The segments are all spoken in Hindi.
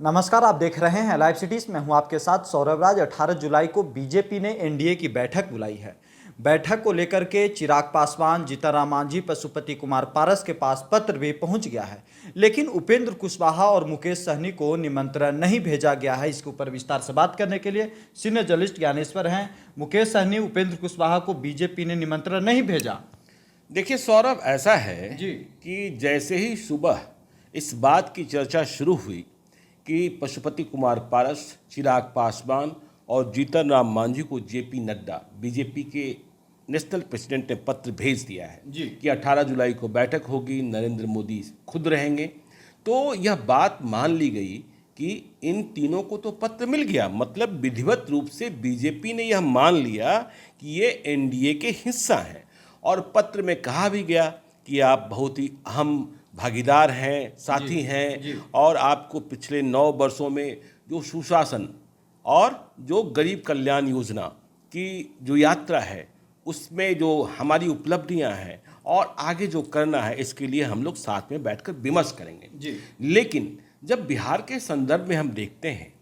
नमस्कार, आप देख रहे हैं लाइव सिटीज। मैं हूं आपके साथ सौरभ राज। 18 जुलाई को बीजेपी ने एनडीए की बैठक बुलाई है। बैठक को लेकर के चिराग पासवान, जीतनराम मांझी, पशुपति कुमार पारस के पास पत्र भी पहुंच गया है, लेकिन उपेंद्र कुशवाहा और मुकेश सहनी को निमंत्रण नहीं भेजा गया है। इसके ऊपर विस्तार से बात करने के लिए सीनियर जर्नलिस्ट ज्ञानेश्वर हैं। मुकेश सहनी, उपेंद्र कुशवाहा को बीजेपी ने निमंत्रण नहीं भेजा। देखिए सौरभ, ऐसा है जी कि जैसे ही सुबह इस बात की चर्चा शुरू हुई कि पशुपति कुमार पारस, चिराग पासवान और जीतनराम मांझी को जेपी नड्डा, बीजेपी के नेशनल प्रेसिडेंट ने पत्र भेज दिया है जी कि 18 जुलाई को बैठक होगी, नरेंद्र मोदी खुद रहेंगे, तो यह बात मान ली गई कि इन तीनों को तो पत्र मिल गया। मतलब विधिवत रूप से बीजेपी ने यह मान लिया कि ये एनडीए के हिस्सा हैं। और पत्र में कहा भी गया कि आप बहुत ही अहम भागीदार हैं, साथी हैं, और आपको पिछले 9 वर्षों में जो सुशासन और जो गरीब कल्याण योजना की जो यात्रा है उसमें जो हमारी उपलब्धियां हैं और आगे जो करना है, इसके लिए हम लोग साथ में बैठकर विमर्श करेंगे। लेकिन जब बिहार के संदर्भ में हम देखते हैं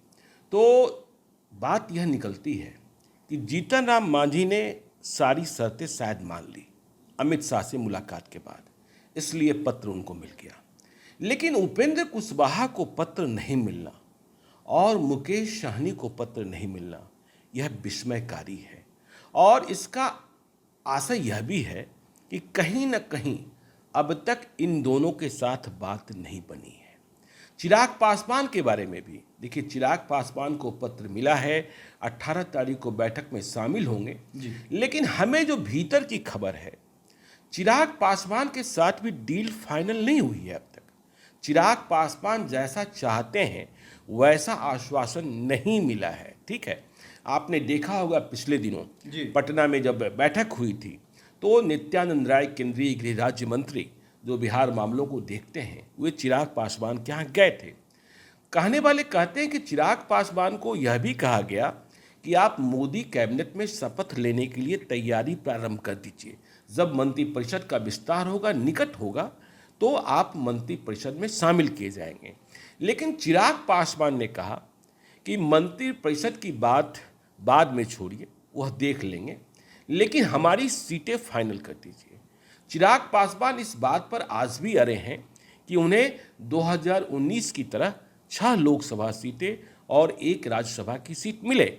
तो बात यह निकलती है कि जीतनराम मांझी ने सारी शर्तें शायद मान ली अमित शाह से मुलाकात के बाद, इसलिए पत्र उनको मिल गया। लेकिन उपेंद्र कुशवाहा को पत्र नहीं मिलना और मुकेश सहनी को पत्र नहीं मिलना, यह विस्मयकारी है। और इसका आशय यह भी है कि कहीं न कहीं अब तक इन दोनों के साथ बात नहीं बनी है। चिराग पासवान के बारे में भी देखिए, चिराग पासवान को पत्र मिला है, 18 तारीख को बैठक में शामिल होंगे। लेकिन हमें जो भीतर की खबर है, चिराग पासवान के साथ भी डील फाइनल नहीं हुई है अब तक। चिराग पासवान जैसा चाहते हैं वैसा आश्वासन नहीं मिला है। ठीक है, आपने देखा होगा पिछले दिनों पटना में जब बैठक हुई थी तो नित्यानंद राय, केंद्रीय गृह राज्य मंत्री जो बिहार मामलों को देखते हैं, वे चिराग पासवान के यहाँ गए थे। कहने वाले कहते हैं कि चिराग पासवान को यह भी कहा गया कि आप मोदी कैबिनेट में शपथ लेने के लिए तैयारी प्रारंभ कर दीजिए। जब मंत्रिपरिषद का विस्तार होगा, निकट होगा, तो आप मंत्रिपरिषद में शामिल किए जाएंगे। लेकिन चिराग पासवान ने कहा कि मंत्रिपरिषद की बात बाद में छोड़िए, वह देख लेंगे, लेकिन हमारी सीटें फाइनल कर दीजिए। चिराग पासवान इस बात पर आज भी अड़े हैं कि उन्हें 2019 की तरह 6 लोकसभा सीटें और 1 राज्यसभा की सीट मिले,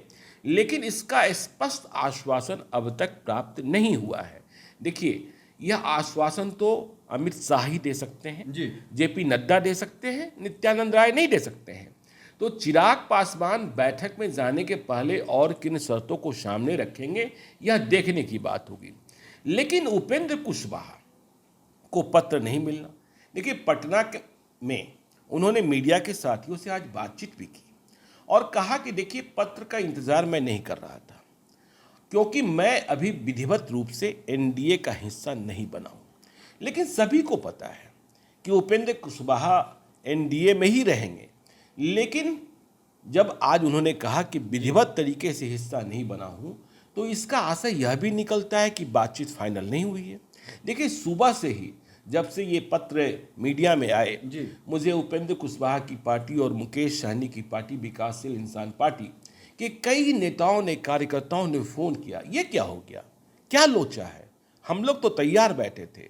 लेकिन इसका स्पष्ट आश्वासन अब तक प्राप्त नहीं हुआ है। देखिए, यह आश्वासन तो अमित शाह ही दे सकते हैं, जेपी नड्डा दे सकते हैं, नित्यानंद राय नहीं दे सकते हैं। तो चिराग पासवान बैठक में जाने के पहले और किन शर्तों को सामने रखेंगे, यह देखने की बात होगी। लेकिन उपेंद्र कुशवाहा को पत्र नहीं मिलना, देखिए पटना में उन्होंने मीडिया के साथियों से आज बातचीत भी की और कहा कि देखिए, पत्र का इंतजार मैं नहीं कर रहा था क्योंकि मैं अभी विधिवत रूप से एनडीए का हिस्सा नहीं बना हूं। लेकिन सभी को पता है कि उपेंद्र कुशवाहा एनडीए में ही रहेंगे। लेकिन जब आज उन्होंने कहा कि विधिवत तरीके से हिस्सा नहीं बना हूं, तो इसका आशय यह भी निकलता है कि बातचीत फाइनल नहीं हुई है। देखिए, सुबह से ही जब से ये पत्र मीडिया में आए, मुझे उपेंद्र कुशवाहा की पार्टी और मुकेश सहनी की पार्टी विकासशील इंसान पार्टी कि कई नेताओं ने, कार्यकर्ताओं ने फ़ोन किया, ये क्या हो गया, क्या लोचा है, हम लोग तो तैयार बैठे थे।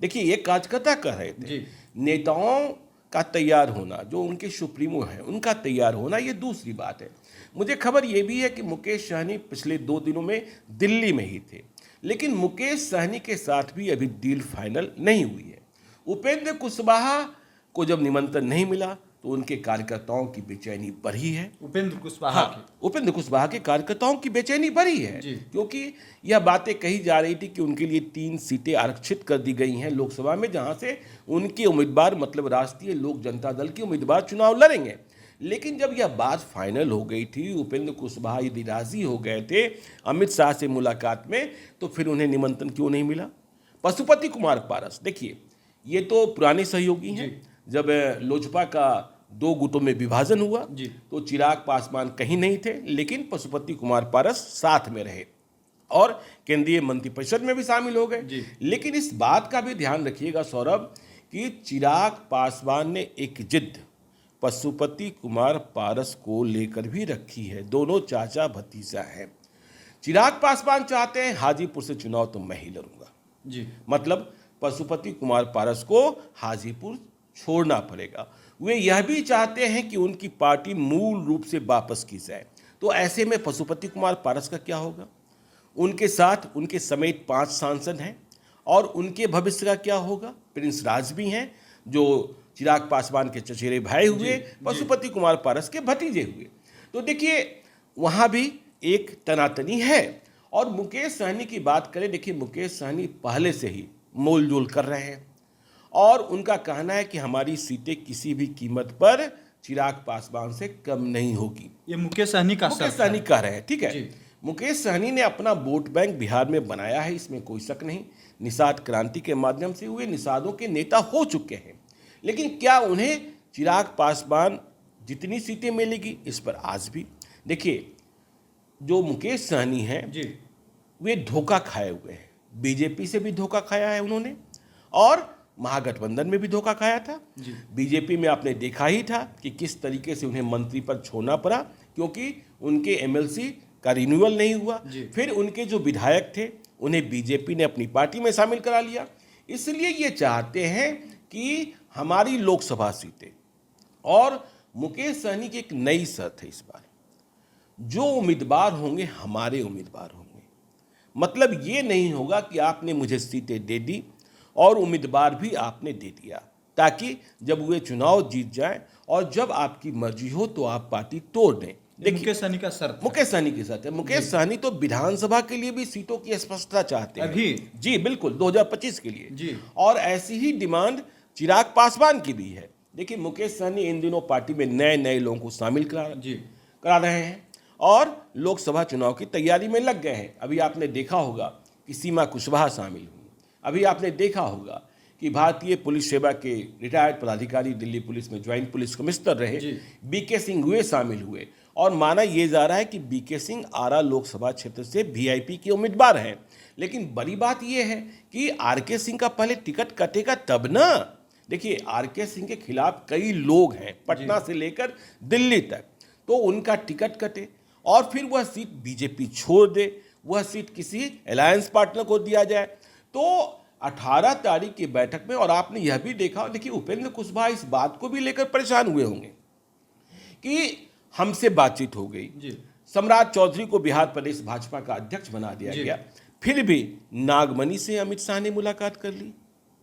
देखिए, ये कार्यकर्ता कह रहे थे, नेताओं का तैयार होना, जो उनके सुप्रीमो हैं उनका तैयार होना, ये दूसरी बात है। मुझे खबर ये भी है कि मुकेश सहनी पिछले 2 दिनों में दिल्ली में ही थे, लेकिन मुकेश सहनी के साथ भी अभी डील फाइनल नहीं हुई है। उपेंद्र कुशवाहा को जब निमंत्रण नहीं मिला तो उनके कार्यकर्ताओं की बेचैनी बढ़ी है। उपेंद्र कुशवाहा के कार्यकर्ताओं की बेचैनी बढ़ी है, क्योंकि यह बातें कही जा रही थी कि उनके लिए 3 सीटें आरक्षित कर दी गई हैं लोकसभा में, जहां से उनके उम्मीदवार, मतलब राष्ट्रीय लोक जनता दल के उम्मीदवार चुनाव लड़ेंगे। लेकिन जब यह बात फाइनल हो गई थी, उपेंद्र कुशवाहा यदि राजी हो गए थे अमित शाह से मुलाकात में, तो फिर उन्हें निमंत्रण क्यों नहीं मिला। पशुपति कुमार पारस, देखिए ये तो पुराने सहयोगी हैं। जब लोजपा का 2 गुटों में विभाजन हुआ तो चिराग पासवान कहीं नहीं थे, लेकिन पशुपति कुमार पारस साथ में रहे और केंद्रीय मंत्रिपरिषद में भी शामिल हो गए। लेकिन इस बात का भी ध्यान रखिएगा सौरभ कि चिराग पासवान ने एक जिद पशुपति कुमार पारस को लेकर भी रखी है। दोनों चाचा भतीजा हैं। चिराग पासवान चाहते हैं हाजीपुर से चुनाव तो मैं ही लड़ूंगा जी। मतलब पशुपति कुमार पारस को हाजीपुर छोड़ना पड़ेगा। वे यह भी चाहते हैं कि उनकी पार्टी मूल रूप से वापस की जाए। तो ऐसे में पशुपति कुमार पारस का क्या होगा? उनके साथ उनके समेत 5 सांसद हैं और उनके भविष्य का क्या होगा? प्रिंस राज भी हैं जो चिराग पासवान के चचेरे भाई हुए, पशुपति कुमार पारस के भतीजे हुए। तो देखिए वहाँ भी एक तनातनी है। और मुकेश सहनी की बात करें, देखिए मुकेश सहनी पहले से ही मोल जोल कर रहे हैं और उनका कहना है कि हमारी सीटें किसी भी कीमत पर चिराग पासवान से कम नहीं होगी। ये मुकेश सहनी का मुकेश सहनी कह रहे हैं, ठीक है। मुकेश सहनी ने अपना वोट बैंक बिहार में बनाया है, इसमें कोई शक नहीं। निषाद क्रांति के माध्यम से हुए निषादों के नेता हो चुके हैं, लेकिन क्या उन्हें चिराग पासवान जितनी सीटें मिलेगी, इस पर आज भी देखिए जो मुकेश सहनी हैं वे धोखा खाए हुए हैं। बीजेपी से भी धोखा खाया है उन्होंने और महागठबंधन में भी धोखा खाया था। बीजेपी में आपने देखा ही था कि किस तरीके से उन्हें मंत्री पद छोड़ना पड़ा, क्योंकि उनके एमएलसी का रिन्यूअल नहीं हुआ। फिर उनके जो विधायक थे उन्हें बीजेपी ने अपनी पार्टी में शामिल करा लिया। इसलिए ये चाहते हैं कि हमारी लोकसभा सीटें, और मुकेश सहनी की एक नई शर्त है इस बार, जो उम्मीदवार होंगे हमारे उम्मीदवार होंगे। मतलब ये नहीं होगा कि आपने मुझे सीटें दे दी और उम्मीदवार भी आपने दे दिया, ताकि जब वे चुनाव जीत जाएं और जब आपकी मर्जी हो तो आप पार्टी तोड़ दें। देखिए मुकेश सहनी का शर्त, मुकेश सहनी की शर्त है। मुकेश सहनी तो विधानसभा के लिए भी सीटों की स्पष्टता चाहते हैं अभी। जी बिल्कुल 2025 के लिए जी। और ऐसी ही डिमांड चिराग पासवान की भी है। देखिए मुकेश सहनी इन दिनों पार्टी में नए लोगों को शामिल करा रहे हैं और लोकसभा चुनाव की तैयारी में लग गए हैं। अभी आपने देखा होगा कि सीमा कुशवाहा शामिल हुई। अभी आपने देखा होगा कि भारतीय पुलिस सेवा के रिटायर्ड पदाधिकारी, दिल्ली पुलिस में ज्वाइंट पुलिस कमिश्नर रहे बीके सिंह हुए शामिल हुए। और माना यह जा रहा है कि बीके सिंह आरा लोकसभा क्षेत्र से वीआईपी के उम्मीदवार हैं। लेकिन बड़ी बात यह है कि आरके सिंह का पहले टिकट कटेगा तब ना। देखिए आरके सिंह के खिलाफ कई लोग हैं पटना से लेकर दिल्ली तक, तो उनका टिकट कटे और फिर वह सीट बीजेपी छोड़ दे, वह सीट किसी अलायंस पार्टनर को दिया जाए। तो 18 तारीख की बैठक में, और आपने यह भी देखा, देखिए उपेंद्र कुशवाहा इस बात को भी लेकर परेशान हुए होंगे कि हमसे बातचीत हो गई, सम्राट चौधरी को बिहार प्रदेश भाजपा का अध्यक्ष बना दिया गया, फिर भी नागमणि से अमित शाह ने मुलाकात कर ली।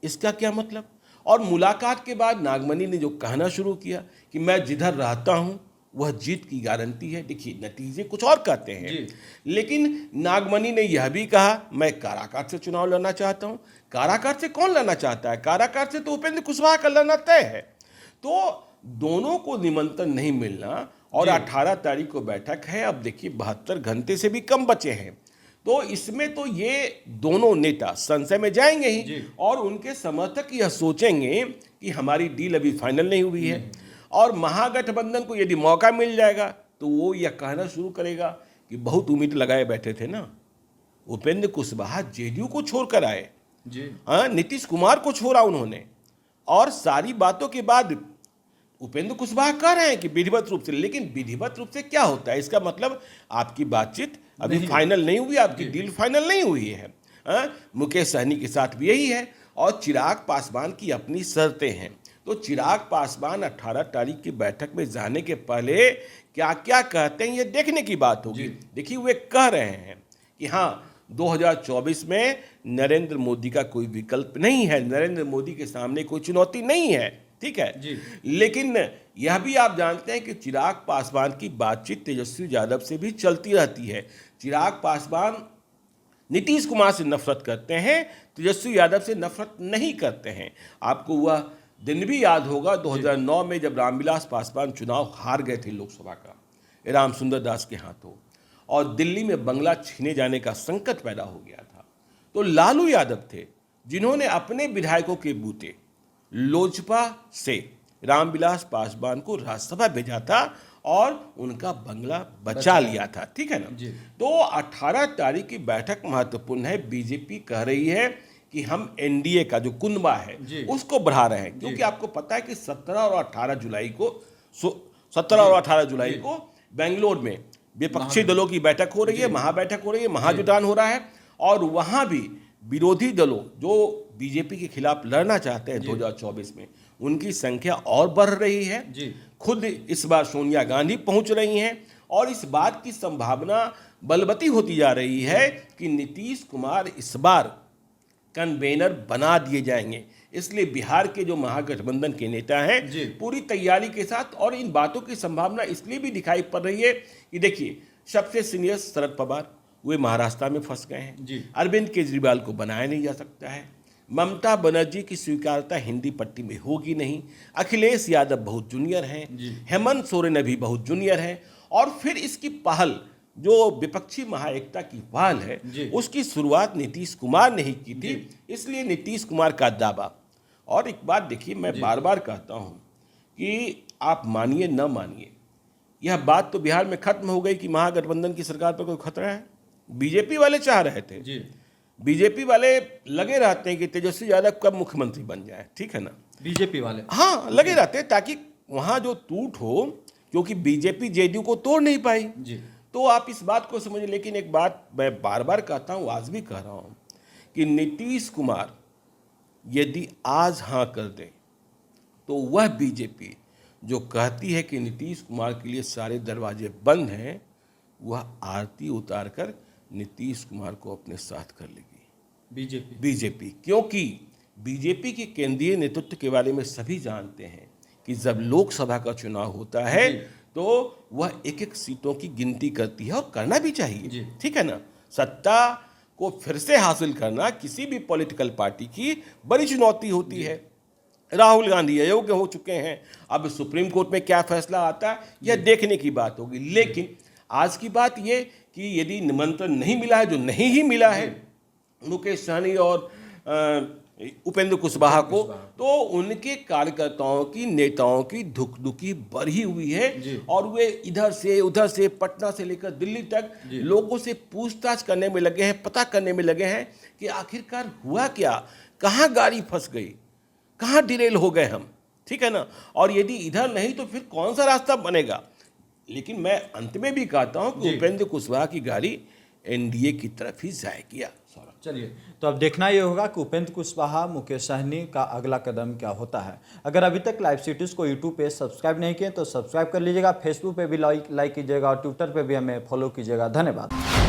इसका क्या मतलब? और मुलाकात के बाद नागमणि ने जो कहना शुरू किया कि मैं जिधर रहता हूं वह जीत की गारंटी है। देखिए नतीजे कुछ और कहते हैं, लेकिन नागमणि ने यह भी कहा मैं काराकाट से चुनाव लड़ना चाहता हूं। काराकाट से कौन लड़ना चाहता है? काराकाट से तो उपेंद्र कुशवाहा का लड़ना तय है। तो दोनों को निमंत्रण नहीं मिलना, और 18 तारीख को बैठक है। अब देखिए 72 घंटे से भी कम बचे हैं, तो इसमें तो ये दोनों नेता संशय में जाएंगे ही और उनके समर्थक यह सोचेंगे कि हमारी डील अभी फाइनल नहीं हुई है। और महागठबंधन को यदि मौका मिल जाएगा तो वो यह कहना शुरू करेगा कि बहुत उम्मीद लगाए बैठे थे ना, उपेंद्र कुशवाहा जेडीयू को छोड़कर आए, नीतीश कुमार को छोड़ा उन्होंने, और सारी बातों के बाद उपेंद्र कुशवाहा कह रहे हैं कि विधिवत रूप से, लेकिन विधिवत रूप से क्या होता है? इसका मतलब आपकी बातचीत अभी फाइनल नहीं हुई, आपकी डील फाइनल नहीं हुई है। मुकेश सहनी के साथ भी यही है, और चिराग पासवान की अपनी शर्तें हैं। तो चिराग पासवान 18 तारीख की बैठक में जाने के पहले क्या क्या कहते हैं ये देखने की बात होगी। देखिए वे कह रहे हैं कि हाँ 2024 में नरेंद्र मोदी का कोई विकल्प नहीं है, नरेंद्र मोदी के सामने कोई चुनौती नहीं है, ठीक है। लेकिन यह भी आप जानते हैं कि चिराग पासवान की बातचीत तेजस्वी यादव से भी चलती रहती है। चिराग पासवान नीतीश कुमार से नफरत करते हैं, तेजस्वी यादव से नफरत नहीं करते हैं। आपको वह दिन भी याद होगा 2009 में जब रामविलास पासवान चुनाव हार गए थे लोकसभा का राम सुंदर दास के हाथों, और दिल्ली में बंगला छीने जाने का संकट पैदा हो गया था। तो लालू यादव थे जिन्होंने अपने विधायकों के बूते लोजपा से रामविलास पासवान को राज्यसभा भेजा था और उनका बंगला बचा लिया था, ठीक है ना। तो 18 तारीख की बैठक महत्वपूर्ण है। बीजेपी कह रही है कि हम एनडीए का जो कुनबा है उसको बढ़ा रहे हैं, क्योंकि आपको पता है कि 17 और 18 जुलाई को 17 और 18 जुलाई को बेंगलोर में विपक्षी दलों की बैठक हो रही है, महाबैठक हो रही है, महाजुटान हो रहा है। और वहां भी विरोधी दलों जो बीजेपी के खिलाफ लड़ना चाहते हैं 2024 में, उनकी संख्या और बढ़ रही है। खुद इस बार सोनिया गांधी पहुंच रही हैं और इस बात की संभावना बलवती होती जा रही है कि नीतीश कुमार इस बार कन्वेनर बना दिए जाएंगे। इसलिए बिहार के जो महागठबंधन के नेता हैं पूरी तैयारी के साथ, और इन बातों की संभावना इसलिए भी दिखाई पड़ रही है कि देखिए, सबसे सीनियर शरद पवार वे महाराष्ट्र में फंस गए हैं। अरविंद केजरीवाल को बनाया नहीं जा सकता है। ममता बनर्जी की स्वीकार्यता हिंदी पट्टी में होगी नहीं। अखिलेश यादव बहुत जूनियर हैं, हेमंत सोरेन अभी बहुत जूनियर हैं। और फिर इसकी पहल जो विपक्षी महाएकता की पहल है उसकी शुरुआत नीतीश कुमार ने ही की थी। इसलिए नीतीश कुमार का दावा। और एक बात देखिए, मैं बार बार कहता हूं कि आप मानिए न मानिए, यह बात तो बिहार में खत्म हो गई कि महागठबंधन की सरकार पर कोई खतरा है। बीजेपी वाले चाह रहे थे, बीजेपी वाले लगे रहते हैं कि तेजस्वी यादव कब मुख्यमंत्री बन जाए, ठीक है ना, बीजेपी वाले हाँ लगे रहते हैं ताकि वहां जो टूट हो, क्योंकि बीजेपी जेडीयू को तोड़ नहीं पाई। तो आप इस बात को समझिए। लेकिन एक बात मैं बार बार कहता हूं, आज भी कह रहा हूं कि नीतीश कुमार यदि आज हाँ कर दे तो वह बीजेपी जो कहती है कि नीतीश कुमार के लिए सारे दरवाजे बंद हैं, वह आरती उतारकर नीतीश कुमार को अपने साथ कर लेगी बीजेपी। क्योंकि बीजेपी के केंद्रीय नेतृत्व के बारे में सभी जानते हैं कि जब लोकसभा का चुनाव होता है तो वह एक एक सीटों की गिनती करती है, और करना भी चाहिए, ठीक है ना। सत्ता को फिर से हासिल करना किसी भी पॉलिटिकल पार्टी की बड़ी चुनौती होती है। राहुल गांधी अयोग्य हो चुके हैं, अब सुप्रीम कोर्ट में क्या फैसला आता है यह देखने की बात होगी। लेकिन आज की बात यह कि यदि निमंत्रण नहीं मिला है, जो नहीं ही मिला है मुकेश सहनी और उपेंद्र कुशवाहा को, तो उनके कार्यकर्ताओं की, नेताओं की धुकधुकी बढ़ी हुई है। और वे इधर से उधर से, पटना से लेकर दिल्ली तक लोगों से पूछताछ करने में लगे हैं, पता करने में लगे हैं कि आखिरकार हुआ क्या, कहाँ गाड़ी फंस गई, कहाँ डिरेल हो गए हम, ठीक है ना। और यदि इधर नहीं तो फिर कौन सा रास्ता बनेगा। लेकिन मैं अंत में भी कहता हूं कि उपेंद्र कुशवाहा की गाड़ी एनडीए की तरफ ही जाएगी। चलिए, तो अब देखना ये होगा कि उपेंद्र कुशवाहा, मुकेश सहनी का अगला कदम क्या होता है। अगर अभी तक लाइव सिटीज़ को यूट्यूब पे सब्सक्राइब नहीं किए तो सब्सक्राइब कर लीजिएगा, फेसबुक पे भी लाइक कीजिएगा और ट्विटर पे भी हमें फॉलो कीजिएगा। धन्यवाद।